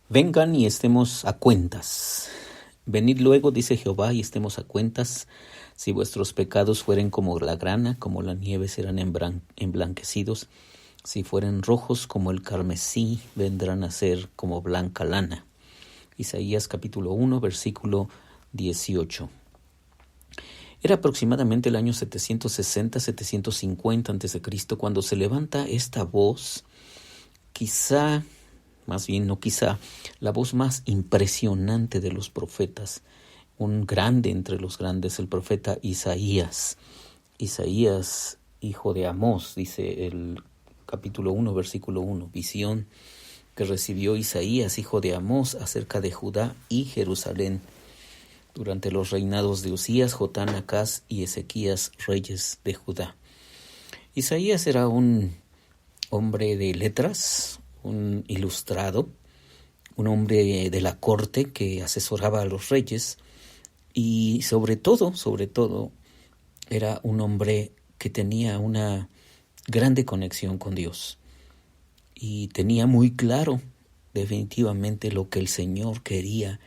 Vengan y estemos a cuentas. Venid luego, dice Jehová, y estemos a cuentas. Si vuestros pecados fueren como la grana, como la nieve serán emblanquecidos. Si fueren rojos como el carmesí, vendrán a ser como blanca lana. Isaías capítulo 1, versículo 18. Era aproximadamente el año 760-750 a.C. cuando se levanta esta voz, la voz más impresionante de los profetas, un grande entre los grandes, el profeta Isaías. Isaías, hijo de Amós, dice el capítulo 1, versículo 1, visión que recibió Isaías, hijo de Amós, acerca de Judá y Jerusalén, durante los reinados de Usías, Jotán, Acaz y Ezequías, reyes de Judá. Isaías era un hombre de letras, un ilustrado, un hombre de la corte que asesoraba a los reyes y sobre todo, era un hombre que tenía una grande conexión con Dios y tenía muy claro definitivamente lo que el Señor quería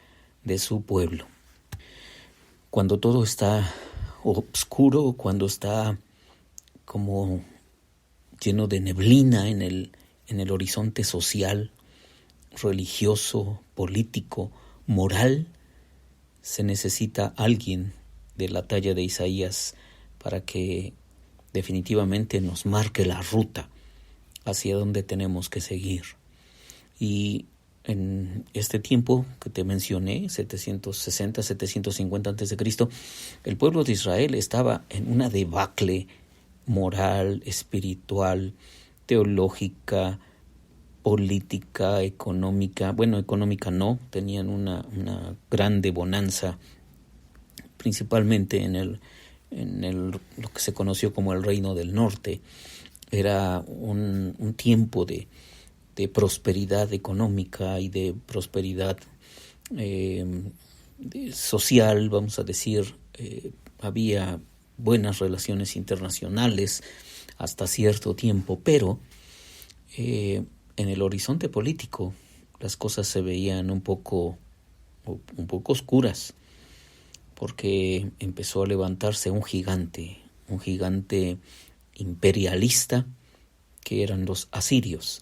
de su pueblo. Cuando todo está oscuro, cuando está como lleno de neblina en el horizonte social, religioso, político, moral, se necesita alguien de la talla de Isaías para que definitivamente nos marque la ruta hacia donde tenemos que seguir. Y en este tiempo que te mencioné, 760-750 a.C., el pueblo de Israel estaba en una debacle moral, espiritual, teológica, política, económica. Bueno, económica no, tenían una grande bonanza, principalmente en lo que se conoció como el Reino del Norte. Era un tiempo de prosperidad económica y de prosperidad social, vamos a decir. Había buenas relaciones internacionales hasta cierto tiempo, pero en el horizonte político las cosas se veían un poco oscuras, porque empezó a levantarse un gigante imperialista, que eran los asirios.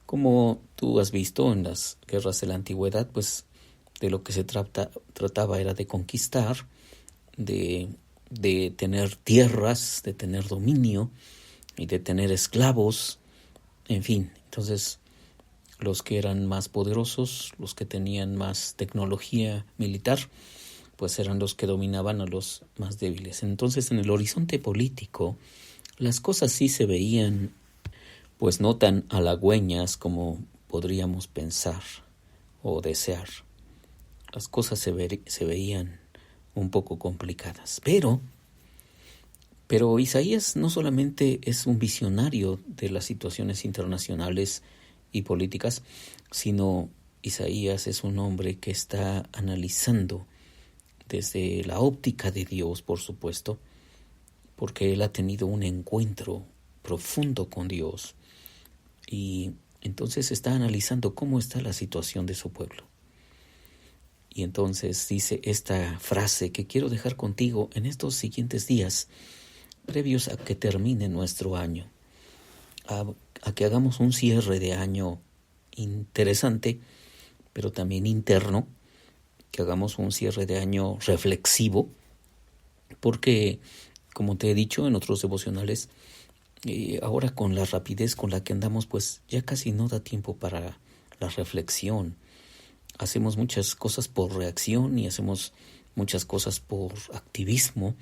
Como tú has visto en las guerras de la antigüedad, pues de lo que se trataba era de conquistar, de tener tierras, de tener dominio y de tener esclavos, en fin. Entonces, los que eran más poderosos, los que tenían más tecnología militar, pues eran los que dominaban a los más débiles. Entonces, en el horizonte político, las cosas sí se veían, pues no tan halagüeñas como podríamos pensar o desear. Las cosas se veían un poco complicadas. Pero Isaías no solamente es un visionario de las situaciones internacionales y políticas, sino Isaías es un hombre que está analizando desde la óptica de Dios, por supuesto, porque él ha tenido un encuentro profundo con Dios y entonces está analizando cómo está la situación de su pueblo. Y entonces dice esta frase que quiero dejar contigo en estos siguientes días, previos a que termine nuestro año, a que hagamos un cierre de año interesante, pero también interno, que hagamos un cierre de año reflexivo, porque, como te he dicho en otros devocionales, ahora con la rapidez con la que andamos, pues ya casi no da tiempo para la reflexión. Hacemos muchas cosas por reacción y hacemos muchas cosas por activismo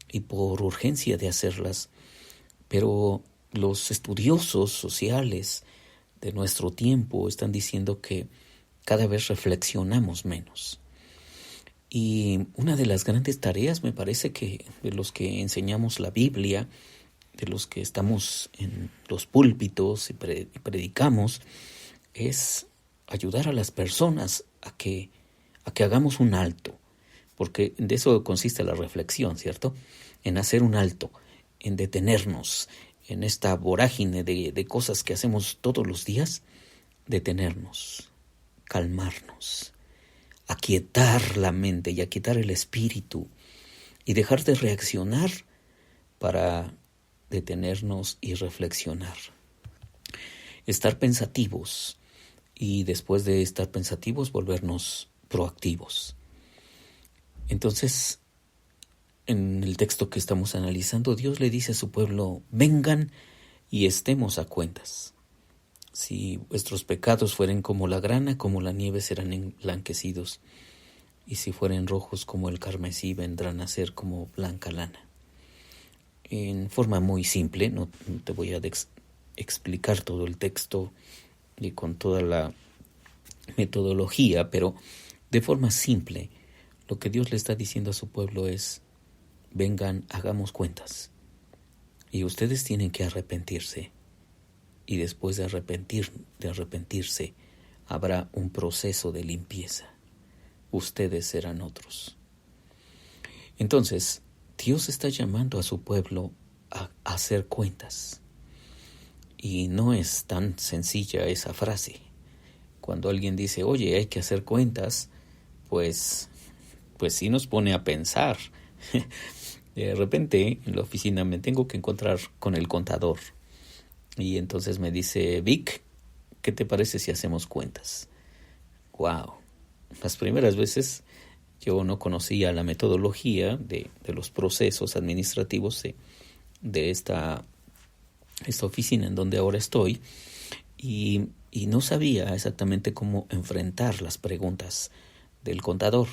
y por urgencia de hacerlas, pero los estudiosos sociales de nuestro tiempo están diciendo que cada vez reflexionamos menos. Y una de las grandes tareas, me parece, que de los que enseñamos la Biblia, de los que estamos en los púlpitos y predicamos, es ayudar a las personas a que hagamos un alto, porque de eso consiste la reflexión, ¿cierto? En hacer un alto, en detenernos en esta vorágine de cosas que hacemos todos los días, detenernos, calmarnos, aquietar la mente y aquietar el espíritu y dejar de reaccionar para detenernos y reflexionar. Estar pensativos y después de estar pensativos volvernos proactivos. Entonces, en el texto que estamos analizando, Dios le dice a su pueblo, vengan y estemos a cuentas. Si vuestros pecados fueren como la grana, como la nieve serán emblanquecidos. Y si fueren rojos como el carmesí, vendrán a ser como blanca lana. En forma muy simple, no te voy a explicar todo el texto y con toda la metodología, pero de forma simple, lo que Dios le está diciendo a su pueblo es, vengan, hagamos cuentas. Y ustedes tienen que arrepentirse. Y después de arrepentirse, habrá un proceso de limpieza. Ustedes serán otros. Entonces, Dios está llamando a su pueblo a hacer cuentas. Y no es tan sencilla esa frase. Cuando alguien dice, oye, hay que hacer cuentas, pues sí nos pone a pensar. De repente, en la oficina me tengo que encontrar con el contador. Y entonces me dice, Vic, ¿qué te parece si hacemos cuentas? ¡Wow! Las primeras veces yo no conocía la metodología de los procesos administrativos de esta oficina en donde ahora estoy y no sabía exactamente cómo enfrentar las preguntas del contador.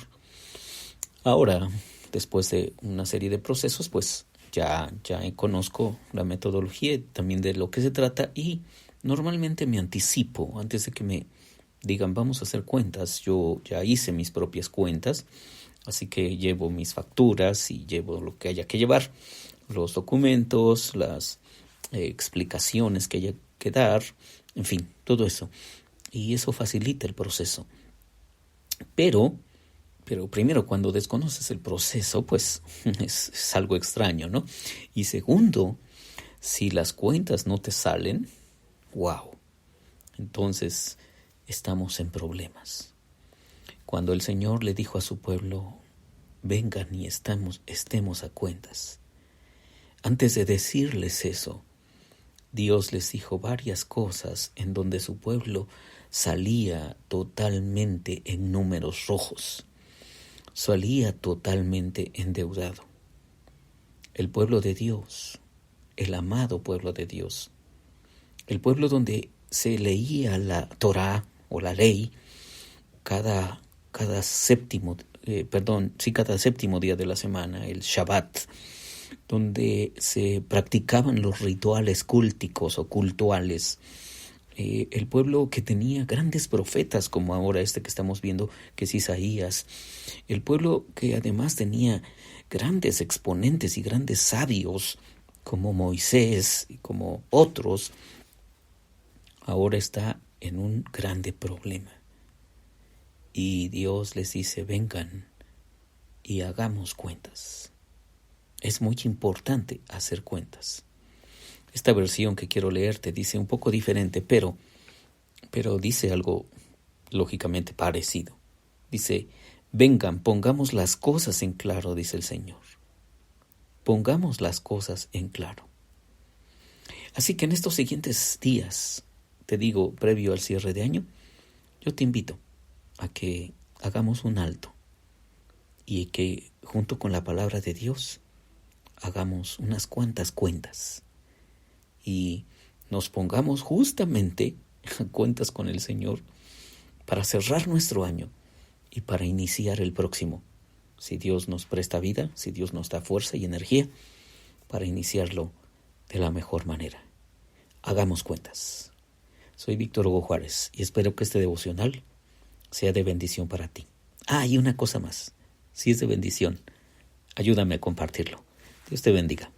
Ahora, después de una serie de procesos, pues ya conozco la metodología también de lo que se trata y normalmente me anticipo antes de que me digan vamos a hacer cuentas. Yo ya hice mis propias cuentas, así que llevo mis facturas y llevo lo que haya que llevar, los documentos, las explicaciones que haya que dar, en fin, todo eso. Y eso facilita el proceso. Pero primero, cuando desconoces el proceso, pues es algo extraño, ¿no? Y segundo, si las cuentas no te salen, wow, entonces estamos en problemas. Cuando el Señor le dijo a su pueblo, vengan y estemos a cuentas, antes de decirles eso, Dios les dijo varias cosas en donde su pueblo salía totalmente en números rojos. Salía totalmente endeudado. El pueblo de Dios, el amado pueblo de Dios, el pueblo donde se leía la Torá o la ley cada séptimo día de la semana, el Shabbat, donde se practicaban los rituales culticos o cultuales. El pueblo que tenía grandes profetas, como ahora que estamos viendo, que es Isaías. El pueblo que además tenía grandes exponentes y grandes sabios, como Moisés y como otros, ahora está en un grande problema. Y Dios les dice, vengan y hagamos cuentas. Es muy importante hacer cuentas. Esta versión que quiero leer te dice un poco diferente, pero dice algo lógicamente parecido. Dice, vengan, pongamos las cosas en claro, dice el Señor. Pongamos las cosas en claro. Así que en estos siguientes días, te digo, previo al cierre de año, yo te invito a que hagamos un alto y que junto con la palabra de Dios hagamos unas cuantas cuentas. Y nos pongamos justamente a cuentas con el Señor para cerrar nuestro año y para iniciar el próximo. Si Dios nos presta vida, si Dios nos da fuerza y energía, para iniciarlo de la mejor manera. Hagamos cuentas. Soy Víctor Hugo Juárez y espero que este devocional sea de bendición para ti. Y una cosa más. Si es de bendición, ayúdame a compartirlo. Dios te bendiga.